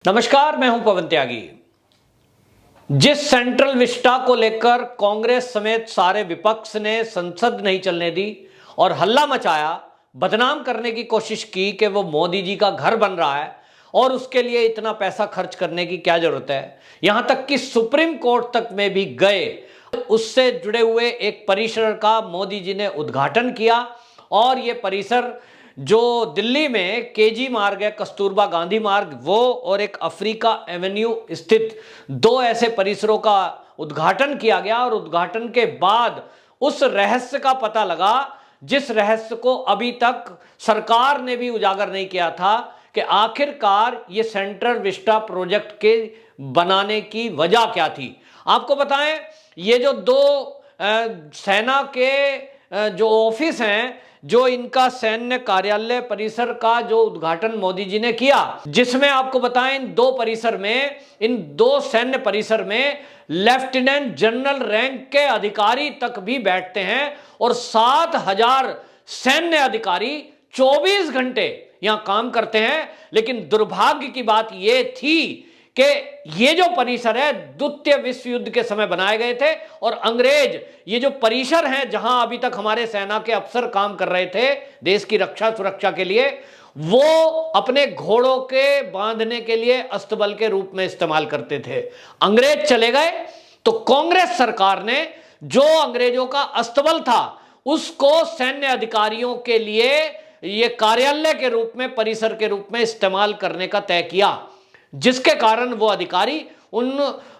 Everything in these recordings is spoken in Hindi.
नमस्कार, मैं हूं पवन त्यागी। जिस सेंट्रल विस्टा को लेकर कांग्रेस समेत सारे विपक्ष ने संसद नहीं चलने दी और हल्ला मचाया, बदनाम करने की कोशिश की कि वो मोदी जी का घर बन रहा है और उसके लिए इतना पैसा खर्च करने की क्या जरूरत है, यहां तक कि सुप्रीम कोर्ट तक में भी गए। उससे जुड़े हुए एक परिसर का मोदी जी ने उद्घाटन किया और ये परिसर जो दिल्ली में केजी मार्ग है, कस्तूरबा गांधी मार्ग, वो और एक अफ्रीका एवेन्यू स्थित दो ऐसे परिसरों का उद्घाटन किया गया। और उद्घाटन के बाद उस रहस्य का पता लगा जिस रहस्य को अभी तक सरकार ने भी उजागर नहीं किया था कि आखिरकार ये सेंट्रल विस्टा प्रोजेक्ट के बनाने की वजह क्या थी। आपको बताएं, ये जो दो सेना के जो ऑफिस हैं, जो इनका सैन्य कार्यालय परिसर का जो उद्घाटन मोदी जी ने किया, जिसमें आपको बताएं इन दो परिसर में, इन दो सैन्य परिसर में लेफ्टिनेंट जनरल रैंक के अधिकारी तक भी बैठते हैं और 7,000 सैन्य अधिकारी 24 घंटे यहां काम करते हैं। लेकिन दुर्भाग्य की बात यह थी कि ये जो परिसर है द्वितीय विश्व युद्ध के समय बनाए गए थे और अंग्रेज ये जो परिसर हैं जहां अभी तक हमारे सेना के अफसर काम कर रहे थे देश की रक्षा सुरक्षा के लिए, वो अपने घोड़ों के बांधने के लिए अस्तबल के रूप में इस्तेमाल करते थे। अंग्रेज चले गए तो कांग्रेस सरकार ने जो अंग्रेजों का अस्तबल था उसको सैन्य अधिकारियों के लिए ये कार्यालय के रूप में, परिसर के रूप में इस्तेमाल करने का तय किया, जिसके कारण वो अधिकारी उन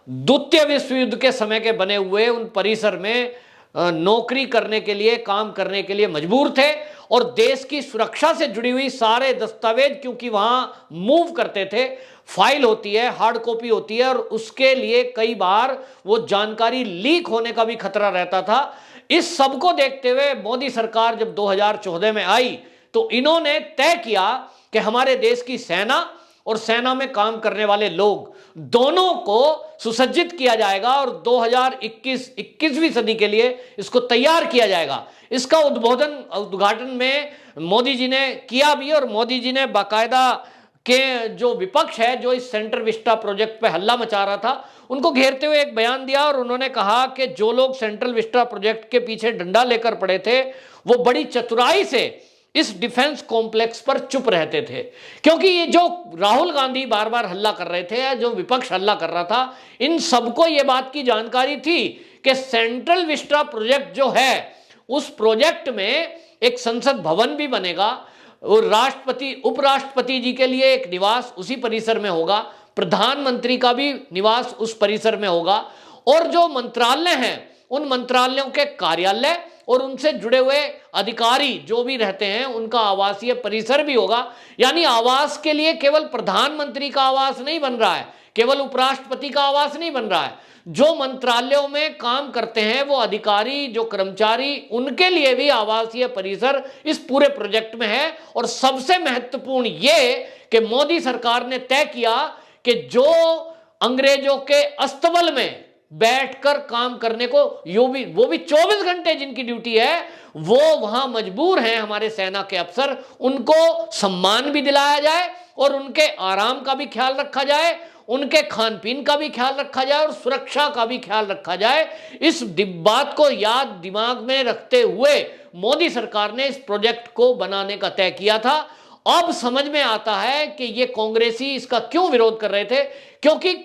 द्वितीय विश्व युद्ध के समय के बने हुए उन परिसर में नौकरी करने के लिए, काम करने के लिए मजबूर थे। और देश की सुरक्षा से जुड़ी हुई सारे दस्तावेज क्योंकि वहां मूव करते थे, फाइल होती है, हार्ड कॉपी होती है और उसके लिए कई बार वो जानकारी लीक होने का भी खतरा रहता था। इस सब को देखते हुए मोदी सरकार जब 2014 में आई तो इन्होंने तय किया कि हमारे देश की सेना और सेना में काम करने वाले लोग दोनों को सुसज्जित किया जाएगा और 2021वीं सदी के लिए इसको तैयार किया जाएगा। इसका उद्घाटन में मोदी जी ने किया भी और मोदी जी ने बाकायदा के जो विपक्ष है जो इस सेंट्रल विस्टा प्रोजेक्ट पे हल्ला मचा रहा था उनको घेरते हुए एक बयान दिया और उन्होंने कहा कि जो लोग सेंट्रल विस्टा प्रोजेक्ट के पीछे डंडा लेकर पड़े थे वो बड़ी चतुराई से इस डिफेंस कॉम्प्लेक्स पर चुप रहते थे, क्योंकि ये जो राहुल गांधी बार बार हल्ला कर रहे थे, जो विपक्ष हल्ला कर रहा था, इन सबको ये बात की जानकारी थी कि सेंट्रल विस्टा प्रोजेक्ट जो है उस प्रोजेक्ट में एक संसद भवन भी बनेगा और राष्ट्रपति उपराष्ट्रपति जी के लिए एक निवास उसी परिसर में होगा, प्रधानमंत्री का भी निवास उस परिसर में होगा और जो मंत्रालय हैं उन मंत्रालयों के कार्यालय और उनसे जुड़े हुए अधिकारी जो भी रहते हैं उनका आवासीय परिसर भी होगा। यानी आवास के लिए केवल प्रधानमंत्री का आवास नहीं बन रहा है, केवल उपराष्ट्रपति का आवास नहीं बन रहा है, जो मंत्रालयों में काम करते हैं वो अधिकारी, जो कर्मचारी, उनके लिए भी आवासीय परिसर इस पूरे प्रोजेक्ट में है। और सबसे महत्वपूर्ण ये कि मोदी सरकार ने तय किया कि जो अंग्रेजों के अस्तबल में बैठकर काम करने को वो भी 24 घंटे जिनकी ड्यूटी है वो वहां मजबूर हैं हमारे सेना के अफसर, उनको सम्मान भी दिलाया जाए और उनके आराम का भी ख्याल रखा जाए, उनके खान पीन का भी ख्याल रखा जाए और सुरक्षा का भी ख्याल रखा जाए। इस बात को याद दिमाग में रखते हुए मोदी सरकार ने इस प्रोजेक्ट को बनाने का तय किया था। अब समझ में आता है कि ये कांग्रेसी इसका क्यों विरोध कर रहे थे, क्योंकि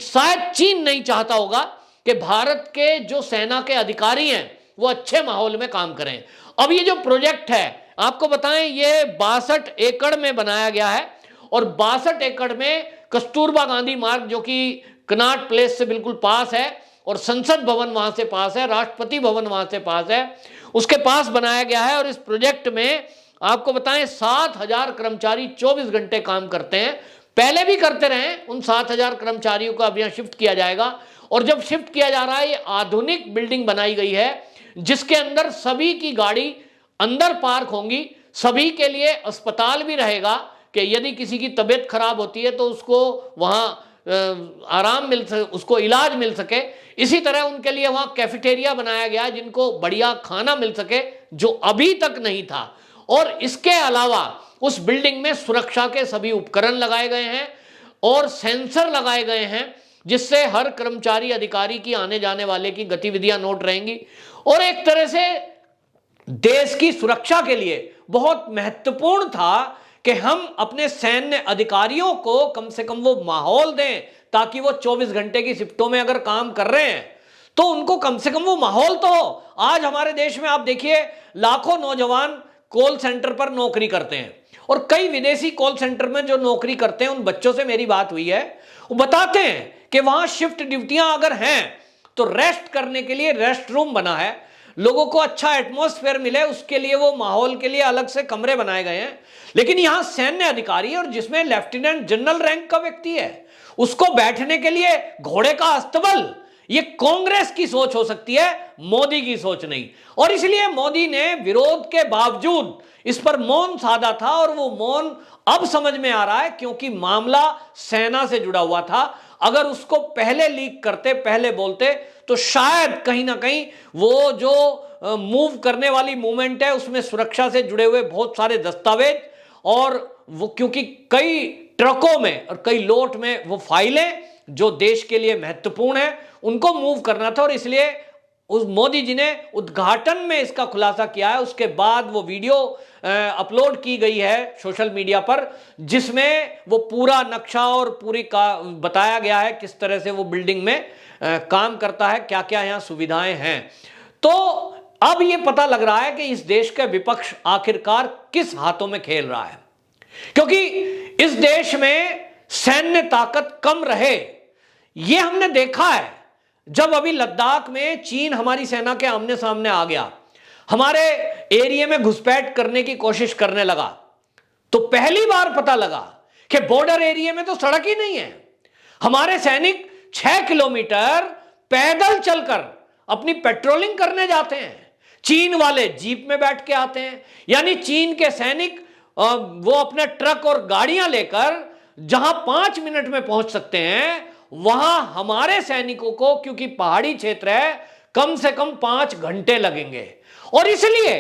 शायद चीन नहीं चाहता होगा कि भारत के जो सेना के अधिकारी हैं वो अच्छे माहौल में काम करें। अब ये जो प्रोजेक्ट है आपको बताएं, ये 62 एकड़ में बनाया गया है और 62 एकड़ में कस्तूरबा गांधी मार्ग जो कि कनॉट प्लेस से बिल्कुल पास है और संसद भवन वहां से पास है, राष्ट्रपति भवन वहां से पास है, उसके पास बनाया गया है। और इस प्रोजेक्ट में आपको बताएं 7,000 कर्मचारी 24 घंटे काम करते हैं, पहले भी करते रहे। उन 7,000 कर्मचारियों को अब यहां शिफ्ट किया जाएगा और जब शिफ्ट किया जा रहा है, ये आधुनिक बिल्डिंग बनाई गई है जिसके अंदर सभी की गाड़ी अंदर पार्क होंगी, सभी के लिए अस्पताल भी रहेगा कि यदि किसी की तबीयत खराब होती है तो उसको वहां आराम मिल सके, उसको इलाज मिल सके। इसी तरह उनके लिए वहां कैफेटेरिया बनाया गया है जिनको बढ़िया खाना मिल सके, जो अभी तक नहीं था। और इसके अलावा उस बिल्डिंग में सुरक्षा के सभी उपकरण लगाए गए हैं। और सेंसर लगाए गए हैं जिससे हर कर्मचारी अधिकारी की आने जाने वाले की गतिविधियां नोट रहेंगी। और एक तरह से देश की सुरक्षा के लिए बहुत महत्वपूर्ण था कि हम अपने सैन्य अधिकारियों को कम से कम वो माहौल दें ताकि वो 24 घंटे की शिफ्टों में अगर काम कर रहे हैं तो उनको कम से कम वो माहौल तो हो। आज हमारे देश में आप देखिए लाखों नौजवान कॉल सेंटर पर नौकरी करते हैं और कई विदेशी कॉल सेंटर में जो नौकरी करते हैं उन बच्चों से मेरी बात हुई है, वो बताते हैं कि वहां शिफ्ट ड्यूटियां अगर हैं तो रेस्ट करने के लिए रेस्ट रूम बना है, लोगों को अच्छा एटमॉस्फेयर मिले उसके लिए वो माहौल के लिए अलग से कमरे बनाए गए हैं। लेकिन यहां सैन्य अधिकारी और जिसमें लेफ्टिनेंट जनरल रैंक का व्यक्ति है उसको बैठने के लिए घोड़े का अस्तबल, ये कांग्रेस की सोच हो सकती है, मोदी की सोच नहीं। और इसलिए मोदी ने विरोध के बावजूद इस पर मौन साधा था और वो मौन अब समझ में आ रहा है क्योंकि मामला सेना से जुड़ा हुआ था। अगर उसको पहले लीक करते, पहले बोलते तो शायद कहीं ना कहीं वो जो मूव करने वाली मूवमेंट है उसमें सुरक्षा से जुड़े हुए बहुत सारे दस्तावेज और वो क्योंकि कई ट्रकों में और कई लोट में वो फाइलें जो देश के लिए महत्वपूर्ण है उनको मूव करना था। और इसलिए उस मोदी जी ने उद्घाटन में इसका खुलासा किया है। उसके बाद वो वीडियो अपलोड की गई है सोशल मीडिया पर जिसमें वो पूरा नक्शा और पूरी का बताया गया है किस तरह से वो बिल्डिंग में काम करता है, क्या क्या यहाँ सुविधाएं हैं। तो अब ये पता लग रहा है कि इस देश का विपक्ष आखिरकार किस हाथों में खेल रहा है, क्योंकि इस देश में सैन्य ताकत कम रहे ये हमने देखा है। जब अभी लद्दाख में चीन हमारी सेना के आमने सामने आ गया, हमारे एरिया में घुसपैठ करने की कोशिश करने लगा, तो पहली बार पता लगा कि बॉर्डर एरिया में तो सड़क ही नहीं है। हमारे सैनिक 6 किलोमीटर पैदल चलकर अपनी पेट्रोलिंग करने जाते हैं, चीन वाले जीप में बैठ के आते हैं। यानी चीन के सैनिक वो अपने ट्रक और गाड़ियां लेकर जहां 5 मिनट में पहुंच सकते हैं वहां हमारे सैनिकों को, क्योंकि पहाड़ी क्षेत्र है, कम से कम 5 घंटे लगेंगे। और इसलिए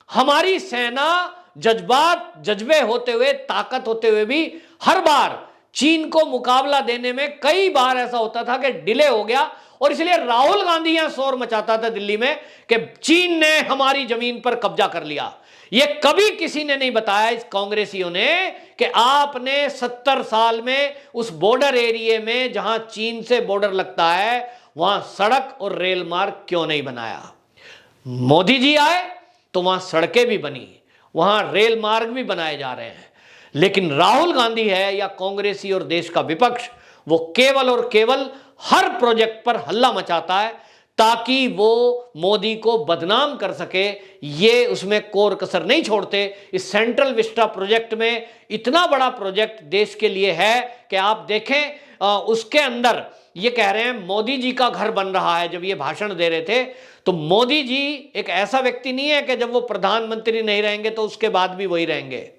हमारी सेना जज्बे होते हुए, ताकत होते हुए भी हर बार चीन को मुकाबला देने में कई बार ऐसा होता था कि डिले हो गया। और इसलिए राहुल गांधी यहां शोर मचाता था दिल्ली में कि चीन ने हमारी जमीन पर कब्जा कर लिया। ये कभी किसी ने नहीं बताया इस कांग्रेसियों ने कि आपने 70 साल में उस बॉर्डर एरिया में जहां चीन से बॉर्डर लगता है वहां सड़क और रेल मार्ग क्यों नहीं बनाया। मोदी जी आए तो वहां सड़कें भी बनी, वहां रेल मार्ग भी बनाए जा रहे हैं। लेकिन राहुल गांधी है या कांग्रेसी और देश का विपक्ष, वो केवल और केवल हर प्रोजेक्ट पर हल्ला मचाता है ताकि वो मोदी को बदनाम कर सके। ये उसमें कोर कसर नहीं छोड़ते। इस सेंट्रल विस्टा प्रोजेक्ट में इतना बड़ा प्रोजेक्ट देश के लिए है कि आप देखें उसके अंदर ये कह रहे हैं मोदी जी का घर बन रहा है। जब ये भाषण दे रहे थे तो मोदी जी एक ऐसा व्यक्ति नहीं है कि जब वो प्रधानमंत्री नहीं रहेंगे तो उसके बाद भी वही रहेंगे।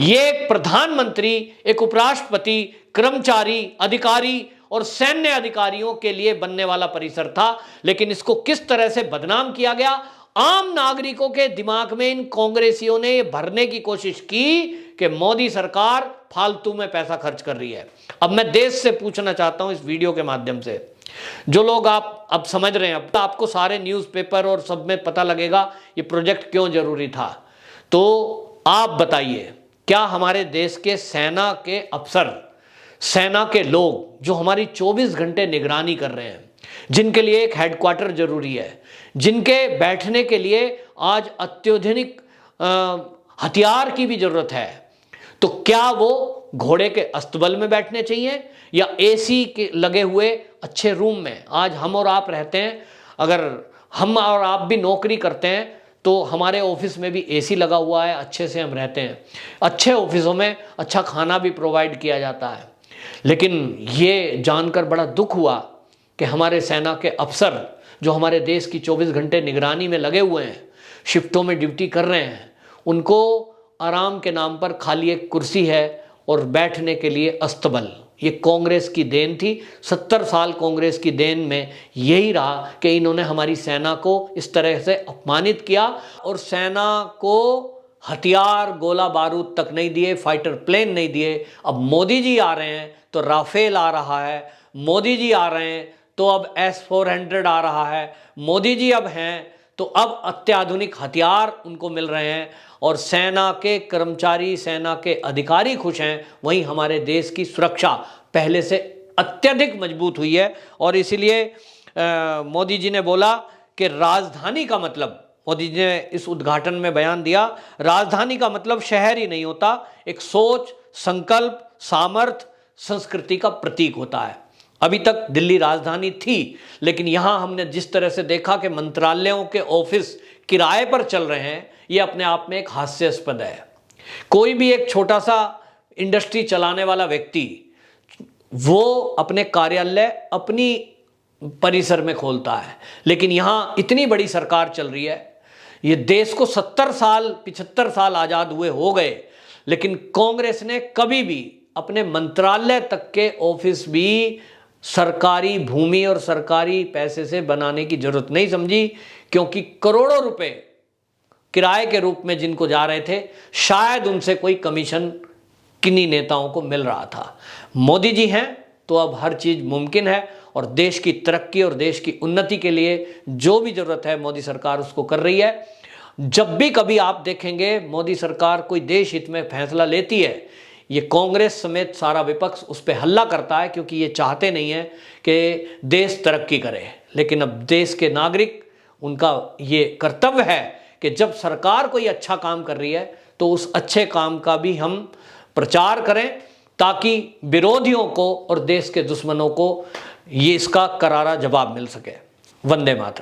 ये एक प्रधानमंत्री, एक उपराष्ट्रपति, कर्मचारी, अधिकारी और सैन्य अधिकारियों के लिए बनने वाला परिसर था। लेकिन इसको किस तरह से बदनाम किया गया, आम नागरिकों के दिमाग में इन कांग्रेसियों ने ये भरने की कोशिश की कि मोदी सरकार फालतू में पैसा खर्च कर रही है। अब मैं देश से पूछना चाहता हूं इस वीडियो के माध्यम से, जो लोग आप अब समझ रहे हैं, अब आपको सारे न्यूज़पेपर और सब में पता लगेगा ये प्रोजेक्ट क्यों जरूरी था। तो आप बताइए, क्या हमारे देश के सेना के अफसर, सेना के लोग जो हमारी 24 घंटे निगरानी कर रहे हैं, जिनके लिए एक हेडक्वार्टर जरूरी है, जिनके बैठने के लिए आज अत्याधुनिक हथियार की भी जरूरत है, तो क्या वो घोड़े के अस्तबल में बैठने चाहिए या एसी के लगे हुए अच्छे रूम में? आज हम और आप रहते हैं, अगर हम और आप भी नौकरी करते हैं तो हमारे ऑफिस में भी एसी लगा हुआ है, अच्छे से हम रहते हैं, अच्छे ऑफिसों में अच्छा खाना भी प्रोवाइड किया जाता है। लेकिन ये जानकर बड़ा दुख हुआ कि हमारे सेना के अफसर जो हमारे देश की 24 घंटे निगरानी में लगे हुए हैं, शिफ्टों में ड्यूटी कर रहे हैं, उनको आराम के नाम पर खाली एक कुर्सी है और बैठने के लिए अस्तबल। ये कांग्रेस की देन थी। 70 साल कांग्रेस की देन में यही रहा कि इन्होंने हमारी सेना को इस तरह से अपमानित किया और सेना को हथियार गोला बारूद तक नहीं दिए, फाइटर प्लेन नहीं दिए। अब मोदी जी आ रहे हैं तो राफेल आ रहा है, मोदी जी आ रहे हैं तो अब S-400 आ रहा है, मोदी जी अब हैं तो अब अत्याधुनिक हथियार उनको मिल रहे हैं और सेना के कर्मचारी, सेना के अधिकारी खुश हैं। वहीं हमारे देश की सुरक्षा पहले से अत्यधिक मजबूत हुई है। और इसीलिए मोदी जी ने बोला कि राजधानी का मतलब, मोदी जी ने इस उद्घाटन में बयान दिया, राजधानी का मतलब शहर ही नहीं होता, एक सोच, संकल्प, सामर्थ्य, संस्कृति का प्रतीक होता है। अभी तक दिल्ली राजधानी थी, लेकिन यहां हमने जिस तरह से देखा कि मंत्रालयों के ऑफिस किराए पर चल रहे हैं, यह अपने आप में एक हास्यास्पद है। कोई भी एक छोटा सा इंडस्ट्री चलाने वाला व्यक्ति वो अपने कार्यालय अपनी परिसर में खोलता है, लेकिन यहां इतनी बड़ी सरकार चल रही है। ये देश को 70 साल 75 साल आजाद हुए हो गए, लेकिन कांग्रेस ने कभी भी अपने मंत्रालय तक के ऑफिस भी सरकारी भूमि और सरकारी पैसे से बनाने की जरूरत नहीं समझी, क्योंकि करोड़ों रुपए किराए के रूप में जिनको जा रहे थे, शायद उनसे कोई कमीशन किन्हीं नेताओं को मिल रहा था। मोदी जी हैं तो अब हर चीज मुमकिन है और देश की तरक्की और देश की उन्नति के लिए जो भी जरूरत है मोदी सरकार उसको कर रही है। जब भी कभी आप देखेंगे मोदी सरकार कोई देश हित में फैसला लेती है, ये कांग्रेस समेत सारा विपक्ष उस पर हल्ला करता है, क्योंकि ये चाहते नहीं है कि देश तरक्की करे। लेकिन अब देश के नागरिक, उनका ये कर्तव्य है कि जब सरकार कोई अच्छा काम कर रही है तो उस अच्छे काम का भी हम प्रचार करें, ताकि विरोधियों को और देश के दुश्मनों को ये इसका करारा जवाब मिल सके। वंदे मातरम।